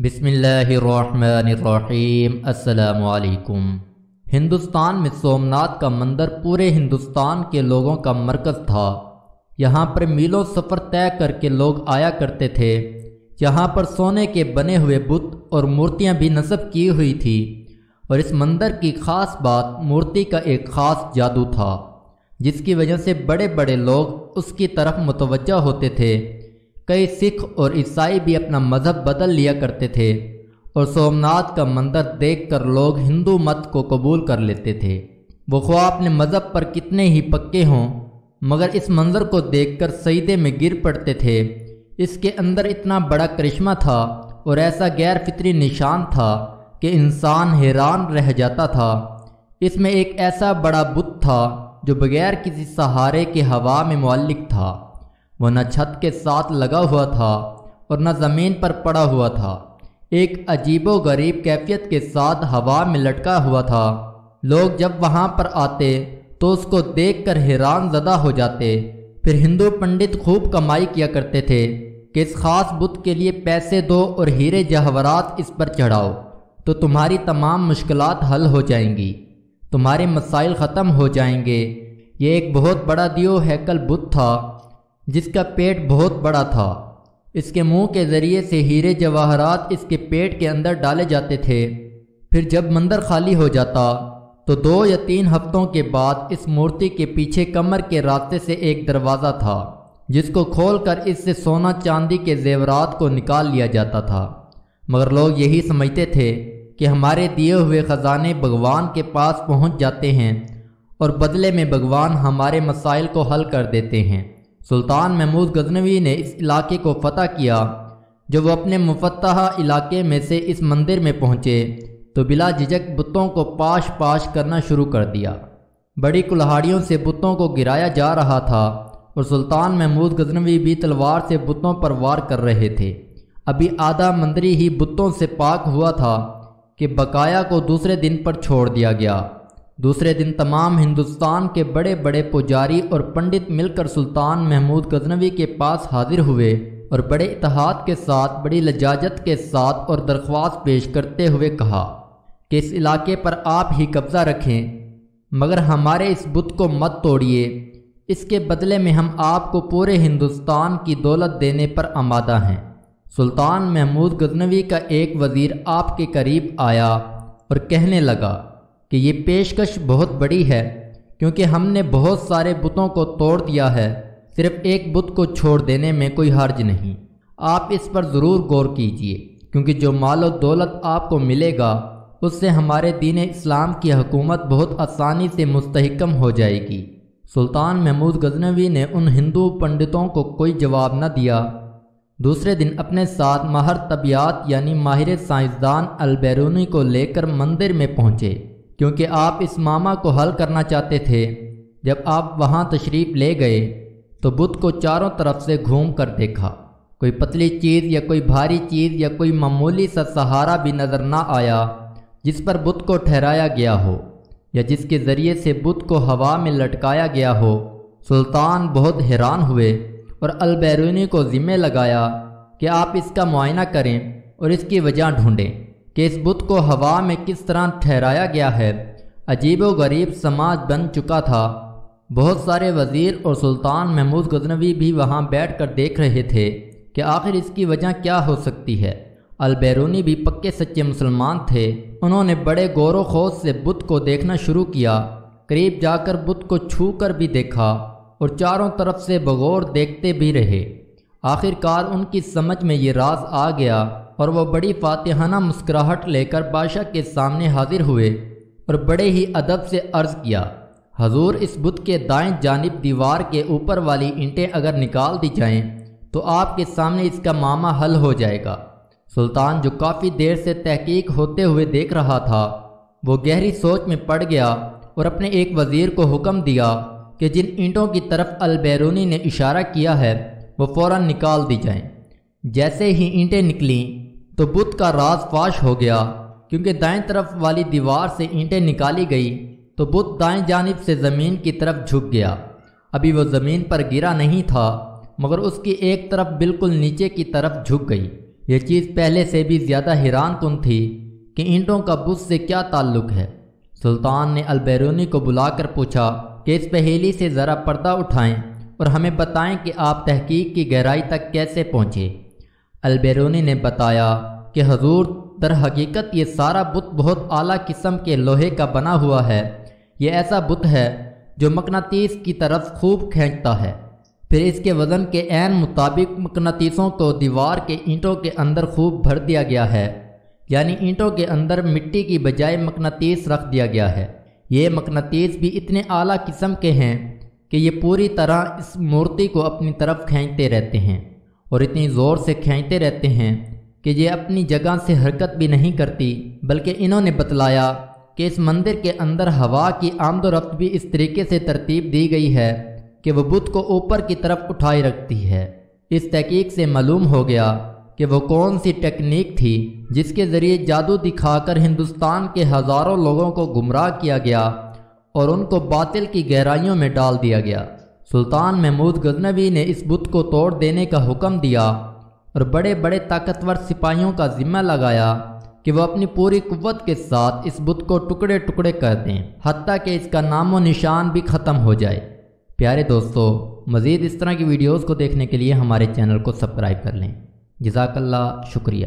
بسم اللہ الرحمن الرحیم۔ السلام علیکم۔ ہندوستان میں سومناتھ کا مندر پورے ہندوستان کے لوگوں کا مرکز تھا۔ یہاں پر میلوں سفر طے کر کے لوگ آیا کرتے تھے۔ یہاں پر سونے کے بنے ہوئے بت اور مورتیاں بھی نصب کی ہوئی تھی، اور اس مندر کی خاص بات مورتی کا ایک خاص جادو تھا، جس کی وجہ سے بڑے بڑے لوگ اس کی طرف متوجہ ہوتے تھے۔ کئی سکھ اور عیسائی بھی اپنا مذہب بدل لیا کرتے تھے، اور سومناتھ کا مندر دیکھ کر لوگ ہندو مت کو قبول کر لیتے تھے۔ وہ خواہ اپنے مذہب پر کتنے ہی پکے ہوں، مگر اس منظر کو دیکھ کر سجدے میں گر پڑتے تھے۔ اس کے اندر اتنا بڑا کرشمہ تھا اور ایسا غیر فطری نشان تھا کہ انسان حیران رہ جاتا تھا۔ اس میں ایک ایسا بڑا بت تھا جو بغیر کسی سہارے کے ہوا میں معلق تھا۔ وہ نہ چھت کے ساتھ لگا ہوا تھا اور نہ زمین پر پڑا ہوا تھا، ایک عجیب و غریب کیفیت کے ساتھ ہوا میں لٹکا ہوا تھا۔ لوگ جب وہاں پر آتے تو اس کو دیکھ کر حیران زدہ ہو جاتے۔ پھر ہندو پنڈت خوب کمائی کیا کرتے تھے کہ اس خاص بت کے لیے پیسے دو اور ہیرے جواہرات اس پر چڑھاؤ تو تمہاری تمام مشکلات حل ہو جائیں گی، تمہارے مسائل ختم ہو جائیں گے۔ یہ ایک بہت بڑا دیو ہیکل بت تھا جس کا پیٹ بہت بڑا تھا۔ اس کے منہ کے ذریعے سے ہیرے جواہرات اس کے پیٹ کے اندر ڈالے جاتے تھے۔ پھر جب مندر خالی ہو جاتا تو 2 یا 3 ہفتوں کے بعد اس مورتی کے پیچھے کمر کے راستے سے ایک دروازہ تھا، جس کو کھول کر اس سے سونا چاندی کے زیورات کو نکال لیا جاتا تھا۔ مگر لوگ یہی سمجھتے تھے کہ ہمارے دیے ہوئے خزانے بھگوان کے پاس پہنچ جاتے ہیں اور بدلے میں بھگوان ہمارے مسائل کو حل کر دیتے ہیں۔ سلطان محمود غزنوی نے اس علاقے کو فتح کیا۔ جب وہ اپنے مفتحہ علاقے میں سے اس مندر میں پہنچے تو بلا جھجک بتوں کو پاش پاش کرنا شروع کر دیا۔ بڑی کلہاڑیوں سے بتوں کو گرایا جا رہا تھا، اور سلطان محمود غزنوی بھی تلوار سے بتوں پر وار کر رہے تھے۔ ابھی آدھا مندری ہی بتوں سے پاک ہوا تھا کہ بقایا کو دوسرے دن پر چھوڑ دیا گیا۔ دوسرے دن تمام ہندوستان کے بڑے بڑے پجاری اور پنڈت مل کر سلطان محمود غزنوی کے پاس حاضر ہوئے اور بڑے اتحاد کے ساتھ، بڑی لجاجت کے ساتھ اور درخواست پیش کرتے ہوئے کہا کہ اس علاقے پر آپ ہی قبضہ رکھیں، مگر ہمارے اس بت کو مت توڑیے۔ اس کے بدلے میں ہم آپ کو پورے ہندوستان کی دولت دینے پر آمادہ ہیں۔ سلطان محمود غزنوی کا ایک وزیر آپ کے قریب آیا اور کہنے لگا کہ یہ پیشکش بہت بڑی ہے، کیونکہ ہم نے بہت سارے بتوں کو توڑ دیا ہے، صرف ایک بت کو چھوڑ دینے میں کوئی حرج نہیں۔ آپ اس پر ضرور غور کیجیے، کیونکہ جو مال و دولت آپ کو ملے گا اس سے ہمارے دین اسلام کی حکومت بہت آسانی سے مستحکم ہو جائے گی۔ سلطان محمود غزنوی نے ان ہندو پنڈتوں کو کوئی جواب نہ دیا۔ دوسرے دن اپنے ساتھ ماہر طبیعت یعنی ماہر سائنسدان البیرونی کو لے کر مندر میں پہنچے، کیونکہ آپ اس معمہ کو حل کرنا چاہتے تھے۔ جب آپ وہاں تشریف لے گئے تو بت کو چاروں طرف سے گھوم کر دیکھا۔ کوئی پتلی چیز یا کوئی بھاری چیز یا کوئی معمولی سا سہارا بھی نظر نہ آیا جس پر بت کو ٹھہرایا گیا ہو یا جس کے ذریعے سے بت کو ہوا میں لٹکایا گیا ہو۔ سلطان بہت حیران ہوئے اور البیرونی کو ذمہ لگایا کہ آپ اس کا معائنہ کریں اور اس کی وجہ ڈھونڈیں کہ اس بت کو ہوا میں کس طرح ٹھہرایا گیا ہے۔ عجیب و غریب سماج بن چکا تھا۔ بہت سارے وزیر اور سلطان محمود غزنوی بھی وہاں بیٹھ کر دیکھ رہے تھے کہ آخر اس کی وجہ کیا ہو سکتی ہے۔ البیرونی بھی پکے سچے مسلمان تھے۔ انہوں نے بڑے غور و خوض سے بت کو دیکھنا شروع کیا، قریب جا کر بت کو چھو کر بھی دیکھا اور چاروں طرف سے بغور دیکھتے بھی رہے۔ آخر کار ان کی سمجھ میں یہ راز آ گیا اور وہ بڑی فاتحانہ مسکراہٹ لے کر بادشاہ کے سامنے حاضر ہوئے اور بڑے ہی ادب سے عرض کیا، حضور، اس بت کے دائیں جانب دیوار کے اوپر والی اینٹیں اگر نکال دی جائیں تو آپ کے سامنے اس کا معاملہ حل ہو جائے گا۔ سلطان، جو کافی دیر سے تحقیق ہوتے ہوئے دیکھ رہا تھا، وہ گہری سوچ میں پڑ گیا اور اپنے ایک وزیر کو حکم دیا کہ جن اینٹوں کی طرف البیرونی نے اشارہ کیا ہے وہ فوراً نکال دی جائیں۔ جیسے ہی اینٹیں نکلیں تو بت کا راز فاش ہو گیا، کیونکہ دائیں طرف والی دیوار سے اینٹیں نکالی گئی تو بت دائیں جانب سے زمین کی طرف جھک گیا۔ ابھی وہ زمین پر گرا نہیں تھا، مگر اس کی ایک طرف بالکل نیچے کی طرف جھک گئی، یہ چیز پہلے سے بھی زیادہ حیران کن تھی کہ اینٹوں کا بت سے کیا تعلق ہے۔ سلطان نے البیرونی کو بلا کر پوچھا کہ اس پہیلی سے ذرا پردہ اٹھائیں اور ہمیں بتائیں کہ آپ تحقیق کی گہرائی تک کیسے پہنچے۔ البیرونی نے بتایا کہ حضور، در حقیقت یہ سارا بت بہت اعلیٰ قسم کے لوہے کا بنا ہوا ہے۔ یہ ایسا بت ہے جو مقناطیس کی طرف خوب کھینچتا ہے، پھر اس کے وزن کے عین مطابق مقناطیسوں کو دیوار کے اینٹوں کے اندر خوب بھر دیا گیا ہے، یعنی اینٹوں کے اندر مٹی کی بجائے مقناطیس رکھ دیا گیا ہے۔ یہ مقناطیس بھی اتنے اعلیٰ قسم کے ہیں کہ یہ پوری طرح اس مورتی کو اپنی طرف کھینچتے رہتے ہیں، اور اتنی زور سے کھینچتے رہتے ہیں کہ یہ اپنی جگہ سے حرکت بھی نہیں کرتی، بلکہ انہوں نے بتلایا کہ اس مندر کے اندر ہوا کی آمد و رفت بھی اس طریقے سے ترتیب دی گئی ہے کہ وہ بت کو اوپر کی طرف اٹھائے رکھتی ہے۔ اس تحقیق سے معلوم ہو گیا کہ وہ کون سی ٹیکنیک تھی جس کے ذریعے جادو دکھا کر ہندوستان کے ہزاروں لوگوں کو گمراہ کیا گیا اور ان کو باطل کی گہرائیوں میں ڈال دیا گیا۔ سلطان محمود غزنوی نے اس بت کو توڑ دینے کا حکم دیا اور بڑے بڑے طاقتور سپاہیوں کا ذمہ لگایا کہ وہ اپنی پوری قوت کے ساتھ اس بت کو ٹکڑے ٹکڑے کر دیں، حتیٰ کہ اس کا نام و نشان بھی ختم ہو جائے۔ پیارے دوستو، مزید اس طرح کی ویڈیوز کو دیکھنے کے لیے ہمارے چینل کو سبسکرائب کر لیں۔ جزاک اللہ، شکریہ۔